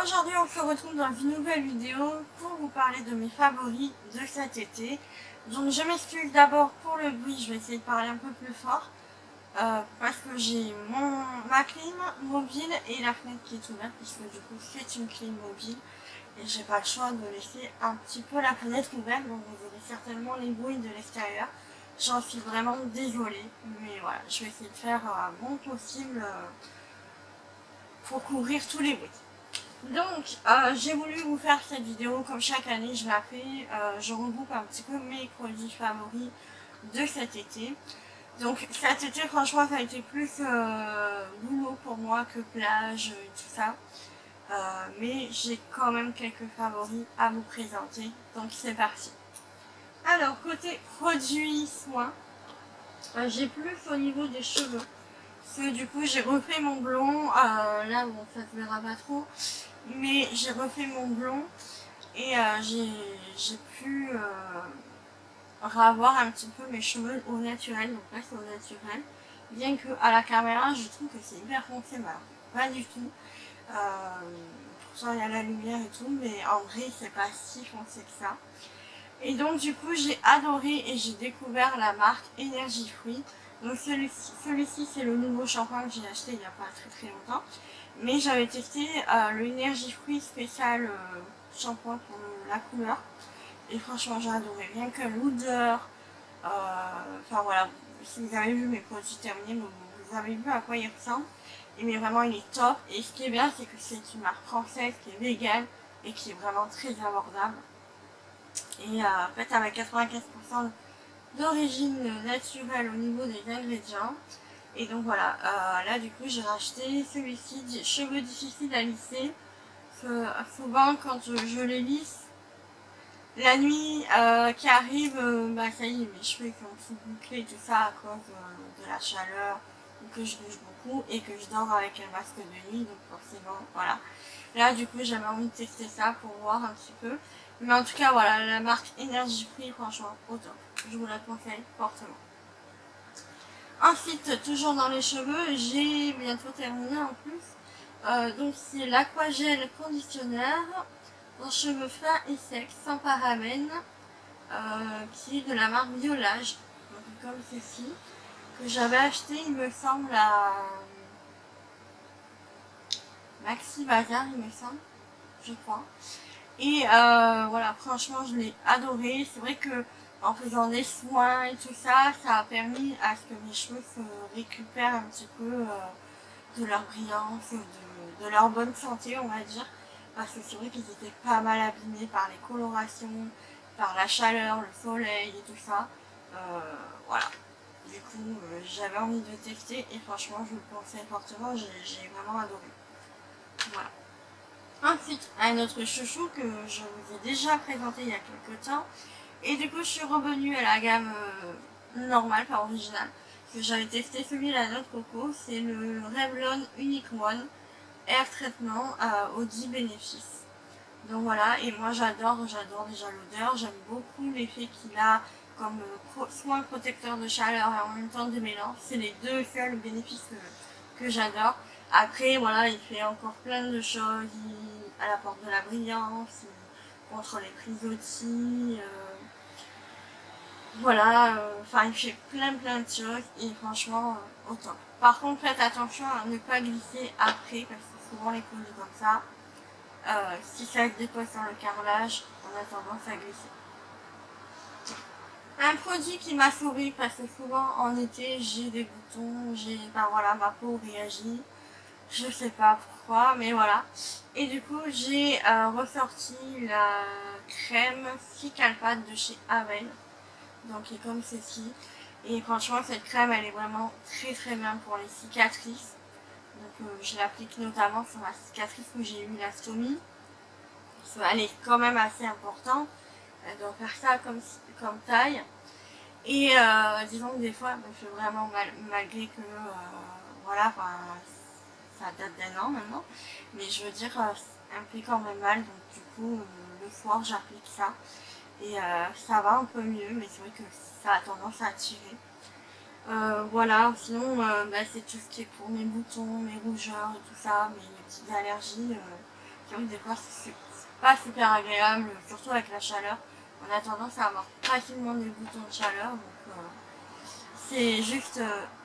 Aujourd'hui on se retrouve dans une nouvelle vidéo pour vous parler de mes favoris de cet été. Donc je m'excuse d'abord pour le bruit, je vais essayer de parler un peu plus fort parce que j'ai ma clim mobile et la fenêtre qui est ouverte puisque du coup c'est une clim mobile et j'ai pas le choix de laisser un petit peu la fenêtre ouverte, donc vous aurez certainement les bruits de l'extérieur. J'en suis vraiment désolée, mais voilà, je vais essayer de faire mon possible pour couvrir tous les bruits. Donc, j'ai voulu vous faire cette vidéo comme chaque année je la fais. Je regroupe un petit peu mes produits favoris de cet été. Donc, cet été, franchement, ça a été plus boulot pour moi que plage et tout ça. Mais j'ai quand même quelques favoris à vous présenter. Donc, c'est parti. Alors, côté produits soins, j'ai plus au niveau des cheveux. Parce que du coup, j'ai refait mon blond. Là, bon, ça se verra pas trop. Mais j'ai refait mon blond et j'ai pu revoir un petit peu mes cheveux au naturel, donc là c'est au naturel, bien que à la caméra je trouve que c'est hyper foncé, mais pas du tout. Pourtant il y a la lumière et tout, mais en vrai c'est pas si foncé que ça. Et donc du coup j'ai adoré et j'ai découvert la marque Energy Free. Donc celui-ci c'est le nouveau shampoing que j'ai acheté il n'y a pas très longtemps. Mais j'avais testé le Energy Free spécial shampoing pour la couleur. Et franchement j'ai adoré. Rien que l'odeur. Enfin voilà, si vous avez vu mes produits terminés, vous avez vu à quoi il ressemble. Et mais vraiment il est top. Et ce qui est bien c'est que c'est une marque française qui est végane et qui est vraiment très abordable. Et en fait avec 95% d'origine naturelle au niveau des ingrédients. Et donc voilà, là du coup j'ai racheté celui-ci, cheveux difficiles à lisser. Souvent quand je les lisse, la nuit qui arrive, bah ça y est, mes cheveux qui ont tout bouclé et tout ça à cause de la chaleur, ou que je bouge beaucoup et que je dors avec un masque de nuit, donc forcément voilà. Là du coup j'avais envie de tester ça pour voir un petit peu. Mais en tout cas voilà, la marque Energy Free, franchement au top. Je vous la conseille fortement. Ensuite, toujours dans les cheveux, j'ai bientôt terminé en plus. Donc c'est l'Aquagel Conditionnaire pour cheveux fins et secs, sans parabènes, qui est de la marque Violage. Donc comme ceci, que j'avais acheté, il me semble, à Maxi Bazar, il me semble, je crois. Et voilà, franchement, je l'ai adoré. C'est vrai que en faisant des soins et tout ça, ça a permis à ce que mes cheveux se récupèrent un petit peu de leur brillance, de leur bonne santé, on va dire. Parce que c'est vrai qu'ils étaient pas mal abîmés par les colorations, par la chaleur, le soleil et tout ça. Voilà. Du coup, j'avais envie de tester et franchement, je vous le conseille fortement. J'ai vraiment adoré. Voilà. Ensuite, un autre chouchou que je vous ai déjà présenté il y a quelques temps. Et du coup, je suis revenue à la gamme normale, pas originale. Que j'avais testé celui à la noix de coco. C'est le Revlon Unique One Air Treatment aux 10 bénéfices. Donc voilà, et moi j'adore déjà l'odeur. J'aime beaucoup l'effet qu'il a comme soin protecteur de chaleur et en même temps de mélange. C'est les deux seuls bénéfices que j'adore. Après, voilà, il fait encore plein de choses. Il apporte de la brillance, contre les frisottis. Voilà, enfin, il fait plein de choses et franchement, au top. Par contre, faites attention à ne pas glisser après parce que souvent les produits comme ça, si ça se dépose sur le carrelage, on a tendance à glisser. Un produit qui m'a sauvée parce que souvent en été j'ai des boutons, ben voilà, ma peau réagit, je sais pas pourquoi, mais voilà. Et du coup j'ai ressorti la crème Cicalpate de chez Avel, donc qui est comme ceci. Et franchement cette crème elle est vraiment très bien pour les cicatrices. Donc je l'applique notamment sur ma cicatrice où j'ai eu la stomie. Elle est quand même assez importante, elle doit faire ça comme taille. Et disons que des fois elle me fait vraiment mal, malgré que voilà, ça date d'un an maintenant. Mais je veux dire, elle me fait quand même mal, donc du coup le soir j'applique ça. Et ça va un peu mieux, mais c'est vrai que ça a tendance à tirer. Voilà, sinon bah, c'est tout ce qui est pour mes boutons, mes rougeurs et tout ça, mes petites allergies. C'est vrai que des fois c'est pas super agréable, surtout avec la chaleur. On a tendance à avoir facilement des boutons de chaleur, donc c'est juste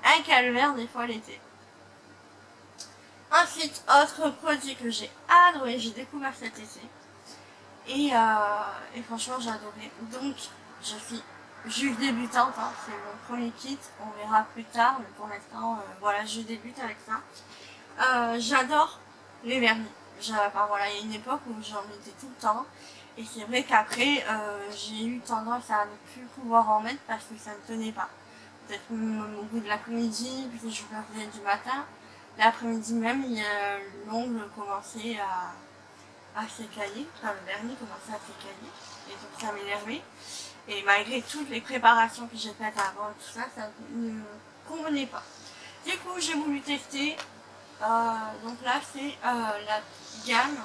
un calvaire des fois l'été. Ensuite, autre produit que j'ai adoré, j'ai découvert cet été. Et franchement j'ai adoré. Donc je suis juste débutante, hein, c'est mon premier kit, on verra plus tard, mais pour l'instant voilà, je débute avec ça. J'adore les vernis. Enfin, voilà, il y a une époque où j'en mettais tout le temps. Et c'est vrai qu'après, j'ai eu tendance à ne plus pouvoir en mettre parce que ça ne tenait pas. Peut-être au bout de l'après-midi, puis je le faisais du matin. L'après-midi même, l'ongle commençait à s'écailler. Enfin, le vernis commençait à s'écailler. Et donc ça m'énervait. Et malgré toutes les préparations que j'ai faites avant et tout ça, ça ne convenait pas. Du coup, j'ai voulu tester. Donc là, c'est la gamme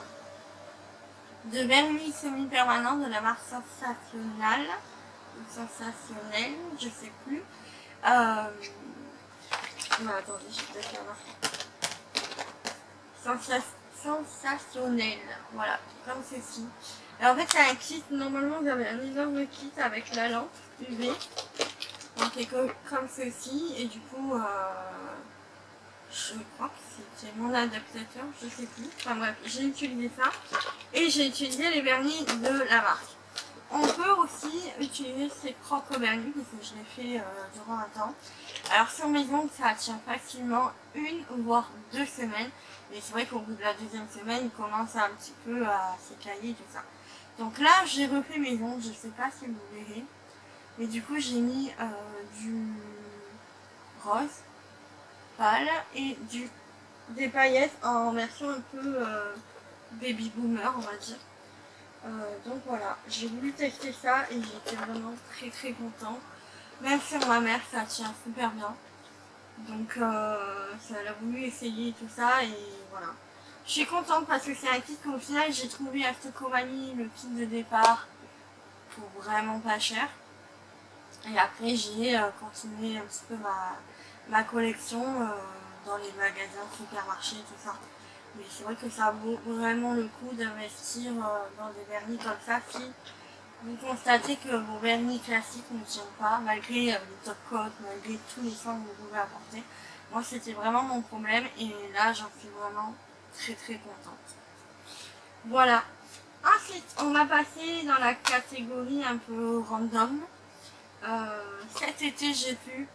de vernis semi-permanent de la marque Sensationnel, je sais plus. Non, attendez, j'ai peut-être la marque. Sensationnel, voilà, comme ceci. Et en fait, c'est un kit, normalement, vous avez un énorme kit avec la lampe UV. Donc, comme ceci, et du coup, je crois que c'était mon adaptateur, je sais plus. Enfin bref, j'ai utilisé ça. Et j'ai utilisé les vernis de la marque. On peut aussi utiliser ces crocs vernis, parce que je l'ai fait durant un temps. Alors sur mes ongles, ça tient facilement 1 voire 2 semaines. Mais c'est vrai qu'au bout de la deuxième semaine, il commence un petit peu à s'écailler et tout ça. Donc là, j'ai refait mes ongles, je sais pas si vous verrez. Mais du coup, j'ai mis du rose pâle et des paillettes en version un peu baby boomer, on va dire. Donc voilà, j'ai voulu tester ça et j'étais vraiment très contente. Même sur ma mère, ça tient super bien. Donc elle a voulu essayer tout ça et voilà. Je suis contente parce que c'est un kit qu'au final j'ai trouvé à Stocomanie, le kit de départ, pour vraiment pas cher. Et après j'ai continué un petit peu ma collection dans les magasins, supermarchés, tout ça. Mais c'est vrai que ça vaut vraiment le coup d'investir dans des vernis comme ça si vous constatez que vos vernis classiques ne tiennent pas, malgré les top coats, malgré tous les soins que vous pouvez apporter. Moi c'était vraiment mon problème et là j'en suis vraiment très contente. Voilà. Ensuite on va passer dans la catégorie un peu random. Cet été j'ai pu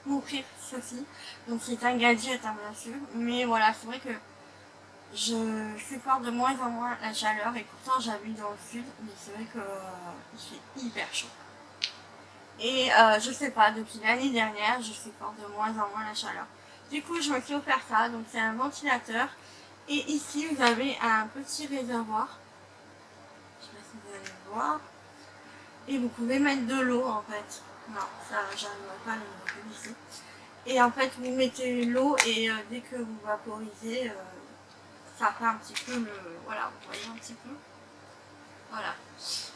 m'offrir ceci. Donc c'est un gadget hein, bien sûr. Mais voilà, c'est vrai que je supporte de moins en moins la chaleur et pourtant j'habite dans le sud. Mais c'est vrai que il fait hyper chaud. Et je sais pas, depuis l'année dernière, je supporte de moins en moins la chaleur. Du coup je me suis offert ça. Donc c'est un ventilateur. Et ici vous avez un petit réservoir. Je sais pas si vous allez le voir. Et vous pouvez mettre de l'eau en fait. Non, ça j'arriverai pas à le mettre ici. Et en fait vous mettez l'eau et dès que vous vaporisez, ça fait un petit peu le... Voilà, vous voyez un petit peu. Voilà.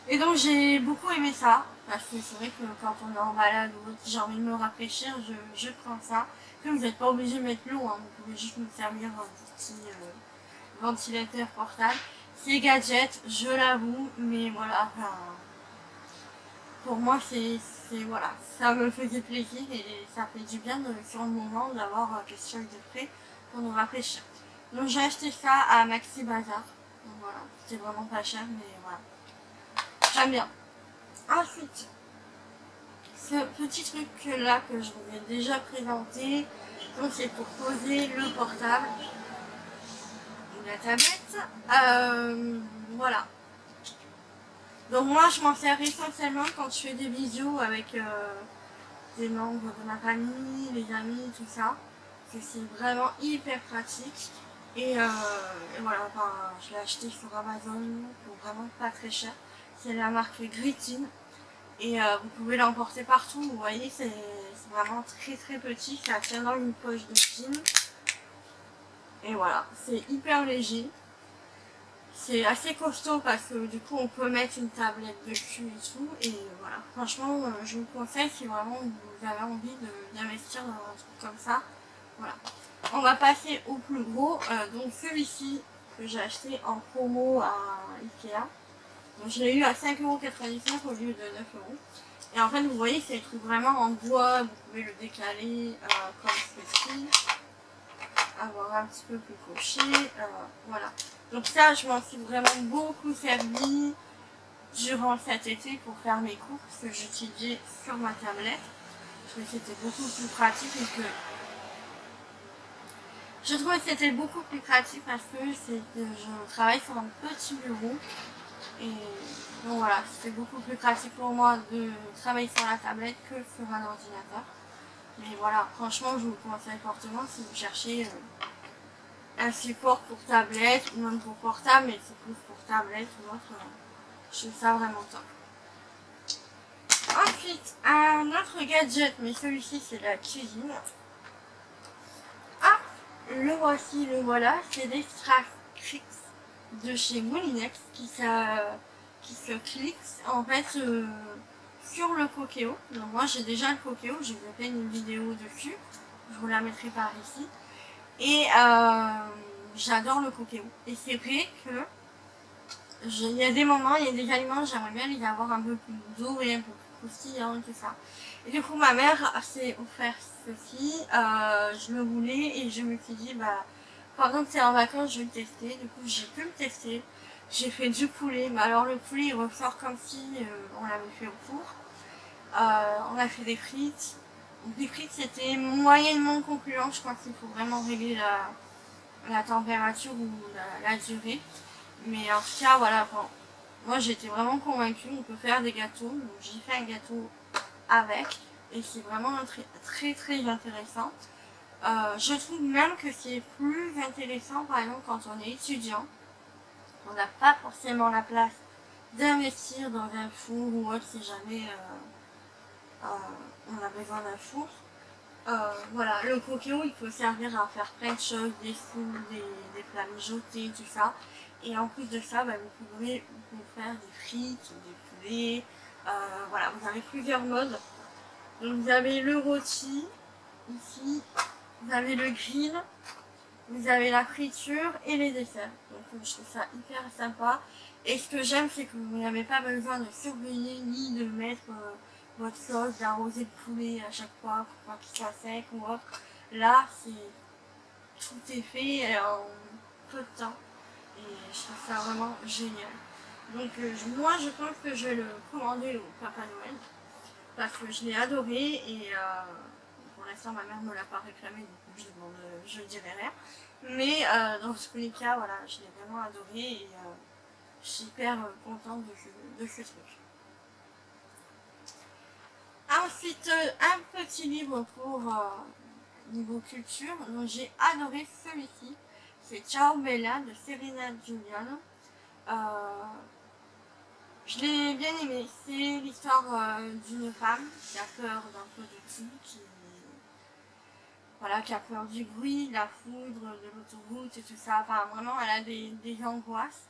Et donc j'ai beaucoup aimé ça. Parce que c'est vrai que quand on est en balade ou autre, j'ai envie de me rafraîchir, je prends ça. Puis vous n'êtes pas obligé de mettre l'eau, hein, vous pouvez juste me servir un petit ventilateur portable. C'est gadget, je l'avoue, mais voilà, enfin, pour moi c'est voilà, ça me faisait plaisir et ça fait du bien sur le moment d'avoir quelque chose de prêt pour nous rafraîchir. Donc j'ai acheté ça à Maxi Bazar. Donc voilà, c'était vraiment pas cher mais voilà. J'aime bien. Ensuite, ce petit truc là que je vous ai déjà présenté, donc c'est pour poser le portable ou la tablette. Voilà. Donc moi je m'en sers essentiellement quand je fais des visios avec des membres de ma famille, les amis, tout ça. Parce que c'est vraiment hyper pratique. Et voilà, enfin, je l'ai acheté sur Amazon pour vraiment pas très cher. C'est la marque Gritin. Et vous pouvez l'emporter partout, vous voyez, c'est vraiment très petit. Ça tient dans une poche de jean. Et voilà, c'est hyper léger. C'est assez costaud parce que du coup on peut mettre une tablette dessus et tout. Et voilà, franchement je vous conseille si vraiment vous avez envie d'investir dans un truc comme ça. Voilà. On va passer au plus gros, donc celui-ci que j'ai acheté en promo à Ikea. Donc je l'ai eu à 5,99 € au lieu de 9 €. Et en fait vous voyez c'est un truc vraiment en bois, vous pouvez le décaler comme ceci, avoir un petit peu plus couché, voilà. Donc ça je m'en suis vraiment beaucoup servi durant cet été pour faire mes courses que j'utilisais sur ma tablette. Je trouvais que c'était beaucoup plus pratique parce que je travaille sur un petit bureau et donc voilà, c'est beaucoup plus pratique pour moi de travailler sur la tablette que sur un ordinateur. Mais voilà, franchement je vous le conseille fortement si vous cherchez un support pour tablette ou même pour portable, mais c'est plus pour tablette ou autre, je trouve ça vraiment top. Ensuite, un autre gadget, mais celui-ci c'est la cuisine. Ah, le voici, le voilà, c'est des Stracrix de chez Moulinex qui se clique en fait sur le Cookéo. Donc moi j'ai déjà le Cookéo, j'ai fait une vidéo dessus, je vous la mettrai par ici. Et j'adore le Cookéo. Et c'est vrai que il y a des moments, il y a des aliments, j'aimerais bien les avoir un peu plus doux et un peu plus croustillants et tout ça. Et du coup, ma mère s'est offert ceci, je le voulais et je me suis dit, bah, pendant que c'est en vacances, je vais le tester. Du coup, j'ai pu le tester. J'ai fait du poulet, mais alors le poulet il ressort comme si on l'avait fait au four. On a fait des frites. Les frites c'était moyennement concluant, je crois qu'il faut vraiment régler la température ou la durée. Mais en tout cas, voilà, bon, moi j'étais vraiment convaincue, on peut faire des gâteaux, donc j'ai fait un gâteau avec, et c'est vraiment très intéressant. Je trouve même que c'est plus intéressant, par exemple, quand on est étudiant, on n'a pas forcément la place d'investir dans un four ou autre si jamais on a besoin d'un four. Voilà, le Cookéo il peut servir à faire plein de choses, des fours, des plats mijotés, tout ça. Et en plus de ça, bah, vous pouvez faire des frites, des poulets, voilà, vous avez plusieurs modes. Donc vous avez le rôti, ici, vous avez le grill, vous avez la friture et les desserts. Donc je trouve ça hyper sympa. Et ce que j'aime, c'est que vous n'avez pas besoin de surveiller ni de mettre votre sauce, d'arroser le poulet à chaque fois pour pas qu'il soit sec ou autre. Là, tout est fait en peu de temps. Et je trouve ça vraiment génial. Donc moi, je pense que je vais le commander au Papa Noël. Parce que je l'ai adoré et pour l'instant ma mère ne me l'a pas réclamé, donc je ne dirai rien. Mais dans tous les cas, voilà, je l'ai vraiment adoré et je suis hyper contente de ce truc. Ensuite, un petit livre pour niveau culture, donc j'ai adoré celui-ci. C'est Ciao Bella de Serena Giuliano. Je l'ai bien aimé, c'est l'histoire d'une femme qui a peur d'un peu de tout, qui a peur du bruit, de la foudre, de l'autoroute et tout ça. Enfin, vraiment, elle a des angoisses.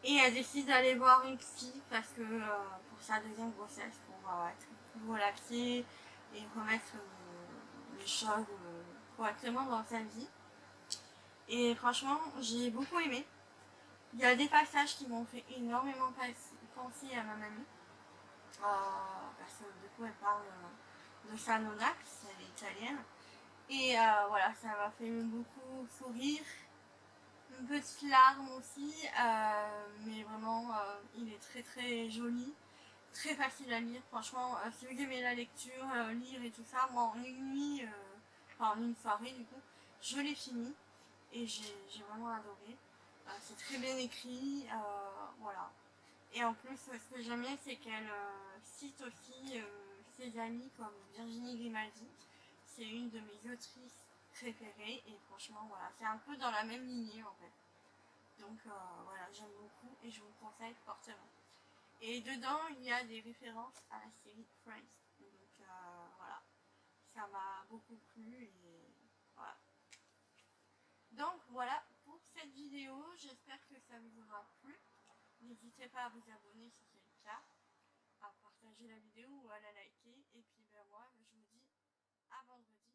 Et elle décide d'aller voir une psy parce que pour sa deuxième grossesse, pour être plus relaxée et remettre les choses correctement dans sa vie. Et franchement, j'ai beaucoup aimé. Il y a des passages qui m'ont fait énormément penser à ma mamie. Parce que du coup, elle parle de sa nonna, elle est italienne. Et voilà, ça m'a fait beaucoup sourire. Une petite larme aussi, mais vraiment, il est très joli, très facile à lire. Franchement, si vous aimez la lecture, lire et tout ça, moi en une nuit, enfin en une soirée du coup, je l'ai fini et j'ai vraiment adoré. C'est très bien écrit, voilà. Et en plus, ce que j'aime bien, c'est qu'elle cite aussi ses amis comme Virginie Grimaldi. C'est une de mes autrices préférées et franchement, voilà, c'est un peu dans la même lignée en fait. Donc voilà, j'aime beaucoup et je vous le conseille fortement. Et dedans, il y a des références à la série Friends. Donc voilà, ça m'a beaucoup plu et voilà. Donc voilà pour cette vidéo, j'espère que ça vous aura plu. N'hésitez pas à vous abonner si c'est le cas, à partager la vidéo ou à la liker. Et puis ben moi, je vous dis à vendredi.